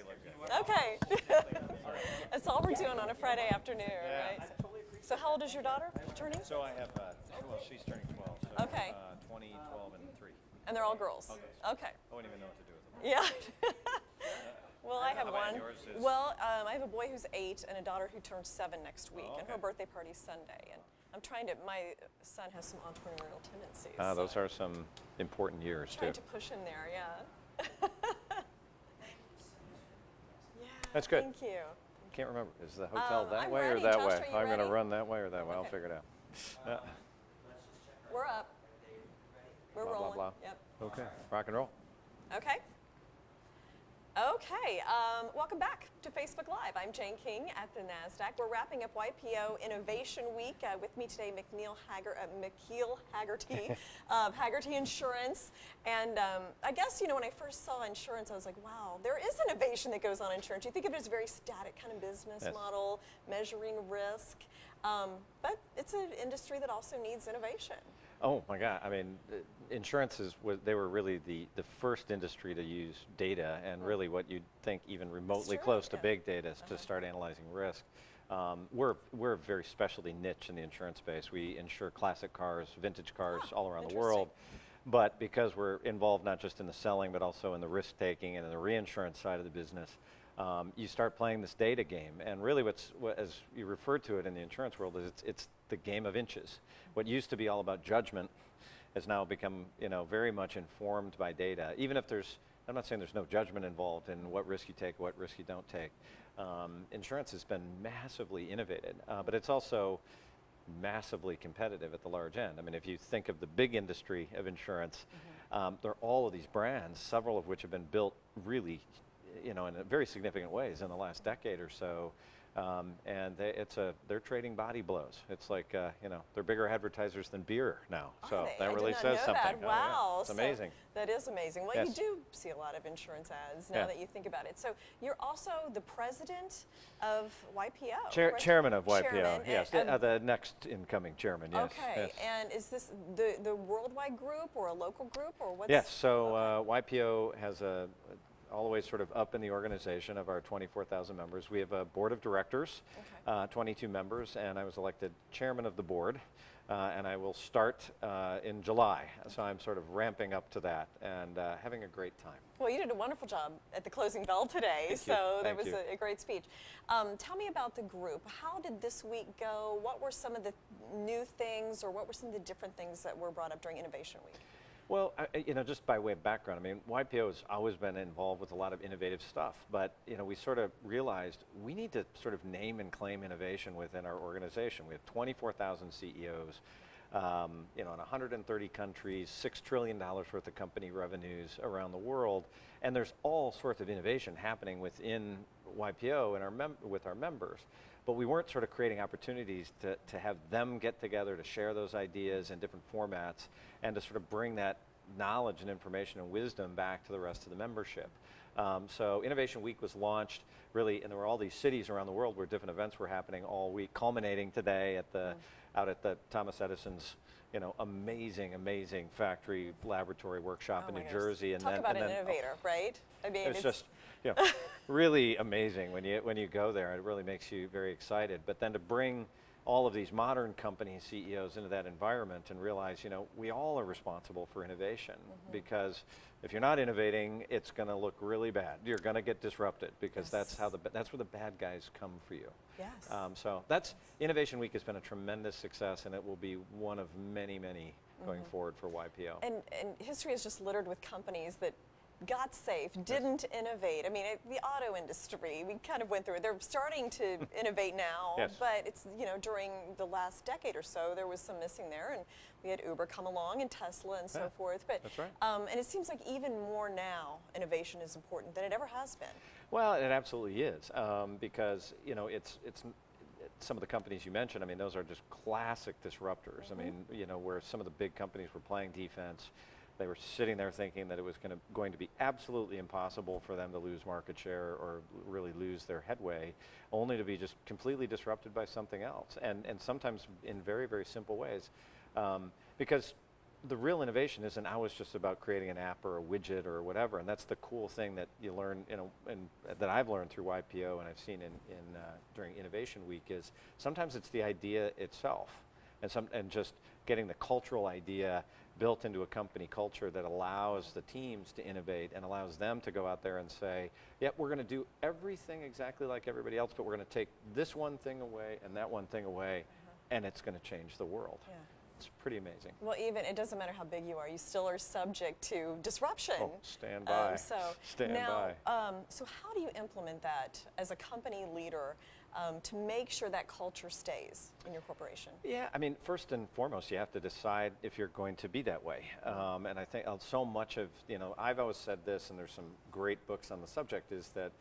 they look good. Okay. That's all we're doing on a Friday afternoon, right? So how old is your daughter turning? So I have, well, she's turning 12. So, Okay. 20, 12, and 3. And they're all girls? All girls. Okay. I wouldn't even know what to do with them. Yeah. Well, I have How about one. yours is- Well, I have a boy who's 8 and a daughter who turns 7 next week, and her okay. birthday party's Sunday. And I'm trying to. My son has some entrepreneurial tendencies. Those so are some important years, trying too. to push in there, yeah. Yeah. That's good. Thank you. Can't remember. Is the hotel that I'm way ready. or that Josh, way? are you I'm going to ready? run that way or that way. I'll Okay. figure it out. We're up. We're Blah, blah, rolling. blah. Yep. Okay. Rock and roll. Okay. Okay, welcome back to Facebook Live. I'm Jane King at the NASDAQ. We're wrapping up YPO Innovation Week. With me today, McKeel Hagerty of Hagerty Insurance. And I guess, when I first saw insurance, I was like, wow, there is innovation that goes on in insurance. You think of it as a very static kind of business Yes. model, measuring risk. But it's an industry that also needs innovation. Oh my God! I mean, insurance they were really the first industry to use data, and really what you'd think even remotely true, close to yeah. big data to start analyzing risk. We're a very specialty niche in the insurance space. We insure classic cars, vintage cars all around the world. But because we're involved not just in the selling, but also in the risk taking and in the reinsurance side of the business, you start playing this data game. And really as you refer to it in the insurance world, is it's the game of inches. What used to be all about judgment has now become, very much informed by data. Even if I'm not saying there's no judgment involved in what risk you take, what risk you don't take. Insurance has been massively innovated, but it's also massively competitive at the large end. I mean, if you think of the big industry of insurance, there are all of these brands, several of which have been built really, in very significant ways in the last decade or so. And they're trading body blows. It's like, they're bigger advertisers than beer now. So that really says something. That. Wow. Oh, yeah. It's amazing. That is amazing. Well, Yes. you do see a lot of insurance ads now that you think about it. So you're also the president of YPO. Chairman of YPO, Chairman, yes. The next incoming chairman, yes. Okay. Yes. And is this the worldwide group or a local group or what's? Yes, so YPO has all the way sort of up in the organization of our 24,000 members. We have a board of directors, 22 members, and I was elected chairman of the board, and I will start in July. So I'm sort of ramping up to that and having a great time. Well, you did a wonderful job at the closing bell today, Thank so you. that Thank was you. a great speech. Tell me about the group. How did this week go? What were some of the new things, or what were some of the different things that were brought up during Innovation Week? Well, just by way of background, I mean, YPO has always been involved with a lot of innovative stuff, but, we sort of realized we need to sort of name and claim innovation within our organization. We have 24,000 CEOs, in 130 countries, $6 trillion worth of company revenues around the world, and there's all sorts of innovation happening within YPO and with our members. But we weren't sort of creating opportunities to have them get together to share those ideas in different formats and to sort of bring that knowledge and information and wisdom back to the rest of the membership. So Innovation Week was launched really, and there were all these cities around the world where different events were happening all week, culminating today out at the Thomas Edison's amazing factory laboratory workshop in New Jersey. And Talk about an innovator, right? I mean, it's just really amazing when you go there. It really makes you very excited. But then to bring all of these modern company CEOs into that environment and realize, we all are responsible for innovation, because if you're not innovating, it's going to look really bad. You're going to get disrupted, because that's where the bad guys come for you. Yes. So Innovation Week has been a tremendous success, and it will be one of many going forward for YPO. And history is just littered with companies that got safe, didn't innovate. I mean, the auto industry, we kind of went through it. They're starting to innovate now, but it's, during the last decade or so, there was some missing there, and we had Uber come along and Tesla and so forth. But that's right. And it seems like even more now, innovation is important than it ever has been. Well, it absolutely is, because, it's some of the companies you mentioned, I mean, those are just classic disruptors. I mean, where some of the big companies were playing defense, they were sitting there thinking that it was going to be absolutely impossible for them to lose market share or really lose their headway, only to be just completely disrupted by something else, and sometimes in very, very simple ways. Because the real innovation isn't always just about creating an app or a widget or whatever, and that's the cool thing that you learn, and that I've learned through YPO and I've seen during Innovation Week is sometimes it's the idea itself, and just getting the cultural idea built into a company culture that allows the teams to innovate and allows them to go out there and say, yep, we're going to do everything exactly like everybody else, but we're going to take this one thing away and that one thing away, and it's going to change the world. Yeah. It's pretty amazing. Well, even it doesn't matter how big you are, you still are subject to disruption. Oh, stand by. Stand by. So how do you implement that as a company leader to make sure that culture stays in your corporation? Yeah, I mean, first and foremost, you have to decide if you're going to be that way. And I think so much of, I've always said this, and there's some great books on the subject, is that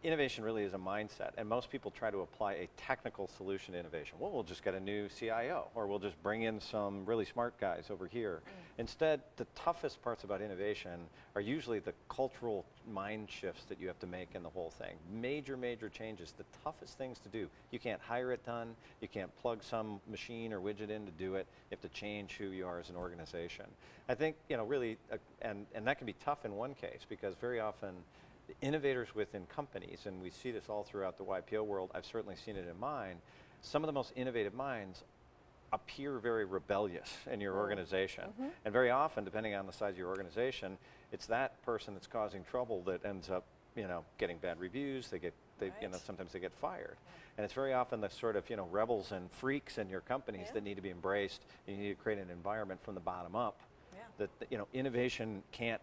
innovation really is a mindset, and most people try to apply a technical solution to innovation. Well, we'll just get a new CIO, or we'll just bring in some really smart guys over here. Instead, the toughest parts about innovation are usually the cultural mind shifts that you have to make in the whole thing. Major, major changes, the toughest things to do. You can't hire it done, you can't plug some machine or widget in to do it. You have to change who you are as an organization. I think, really, and that can be tough in one case, because very often the innovators within companies, and we see this all throughout the YPO world, I've certainly seen it in mine, some of the most innovative minds appear very rebellious in your organization. And very often, depending on the size of your organization, it's that person that's causing trouble that ends up, getting bad reviews, sometimes they get fired. And it's very often the sort of, rebels and freaks in your companies that need to be embraced. You need to create an environment from the bottom up that, innovation can't,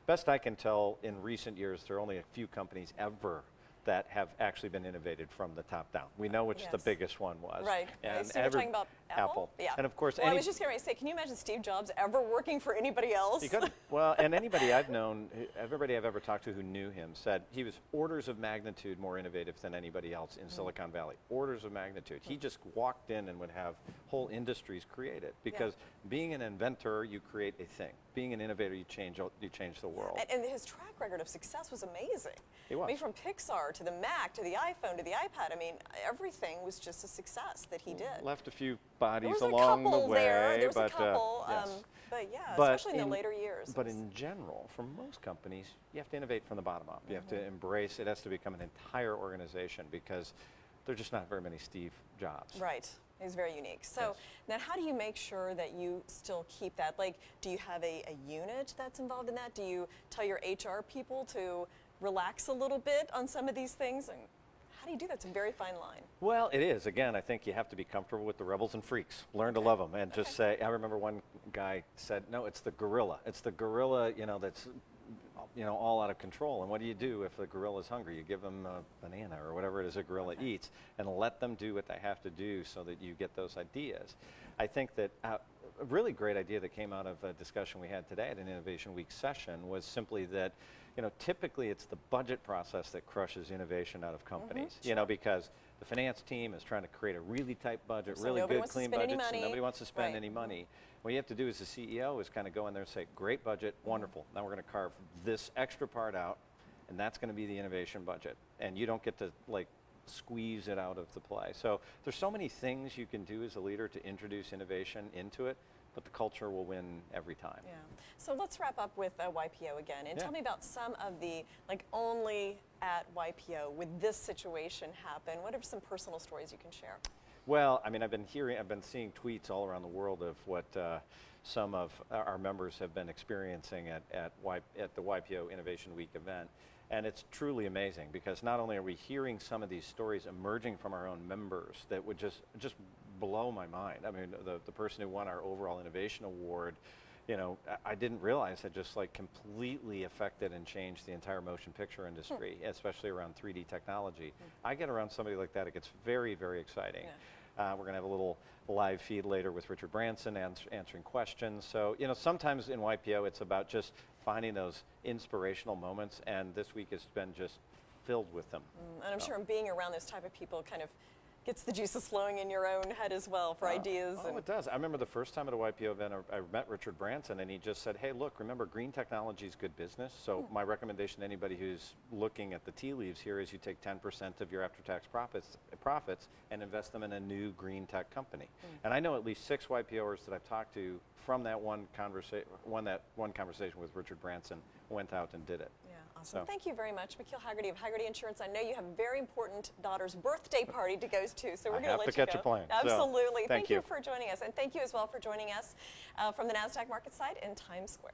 best I can tell, in recent years, there are only a few companies ever that have actually been innovated from the top down. We know which the biggest one was. Right. And So you're talking about Apple? Yeah. And of course, well, I was just going to say, can you imagine Steve Jobs ever working for anybody else? he couldn't. Well, and anybody I've known, everybody I've ever talked to who knew him said he was orders of magnitude more innovative than anybody else in Silicon Valley. Orders of magnitude. He just walked in and would have whole industries created, because being an inventor, you create a thing. Being an innovator, you change the world. And his track record of success was amazing. He was. I mean, from Pixar to the Mac to the iPhone to the iPad, I mean, everything was just a success that he did. Left a few bodies there was along a couple the way. There was but, a couple, yes. but yeah, But especially in the later years. But in general, for most companies, you have to innovate from the bottom up. You have to embrace, it has to become an entire organization, because there are just not very many Steve Jobs. Right. He's very unique. So now how do you make sure that you still keep that? Like, do you have a unit that's involved in that? Do you tell your HR people to relax a little bit on some of these things? And how do you do that? It's a very fine line. Well, it is. Again, I think you have to be comfortable with the rebels and freaks. Learn to love them, and just say, I remember one guy said, no, it's the gorilla. It's the gorilla, that's all out of control. And what do you do if the gorilla's hungry? You give them a banana or whatever it is a gorilla eats, and let them do what they have to do so that you get those ideas. I think that a really great idea that came out of a discussion we had today at an Innovation Week session was simply that, typically it's the budget process that crushes innovation out of companies, because the finance team is trying to create a really tight budget, So really nobody good, wants to clean spend any budgets, and money. nobody wants to spend Right. any money. What you have to do as the CEO is kind of go in there and say, great budget, wonderful. Now we're going to carve this extra part out, and that's going to be the innovation budget. And you don't get to squeeze it out of the play. So there's so many things you can do as a leader to introduce innovation into it, but the culture will win every time. Yeah. So let's wrap up with YPO again, and tell me about some of the, only at YPO would this situation happen. What are some personal stories you can share? Well, I mean, I've been seeing tweets all around the world of what some of our members have been experiencing at the YPO Innovation Week event. And it's truly amazing, because not only are we hearing some of these stories emerging from our own members that would just blow my mind. I mean, the person who won our overall innovation award, I didn't realize had just completely affected and changed the entire motion picture industry, especially around 3D technology. I get around somebody like that, it gets very, very exciting. We're going to have a little live feed later with Richard Branson answering questions. So, sometimes in YPO it's about just finding those inspirational moments, and this week has been just filled with them. And I'm sure being around this type of people kind of Gets the juices flowing in your own head as well for ideas. Oh, it does. I remember the first time at a YPO event, I met Richard Branson, and he just said, hey, look, remember, green technology is good business. So my recommendation to anybody who's looking at the tea leaves here is you take 10% of your after-tax profits and invest them in a new green tech company. And I know at least 6 YPOers that I've talked to from that one conversation with Richard Branson went out and did it. Yeah, awesome. So. Thank you very much, McKeel Hagerty of Hagerty Insurance. I know you have a very important daughter's birthday party to go to, so we're going to let you go. I have to catch a plane. Absolutely. So, Thank you for joining us, and thank you as well for joining us from the NASDAQ market site in Times Square.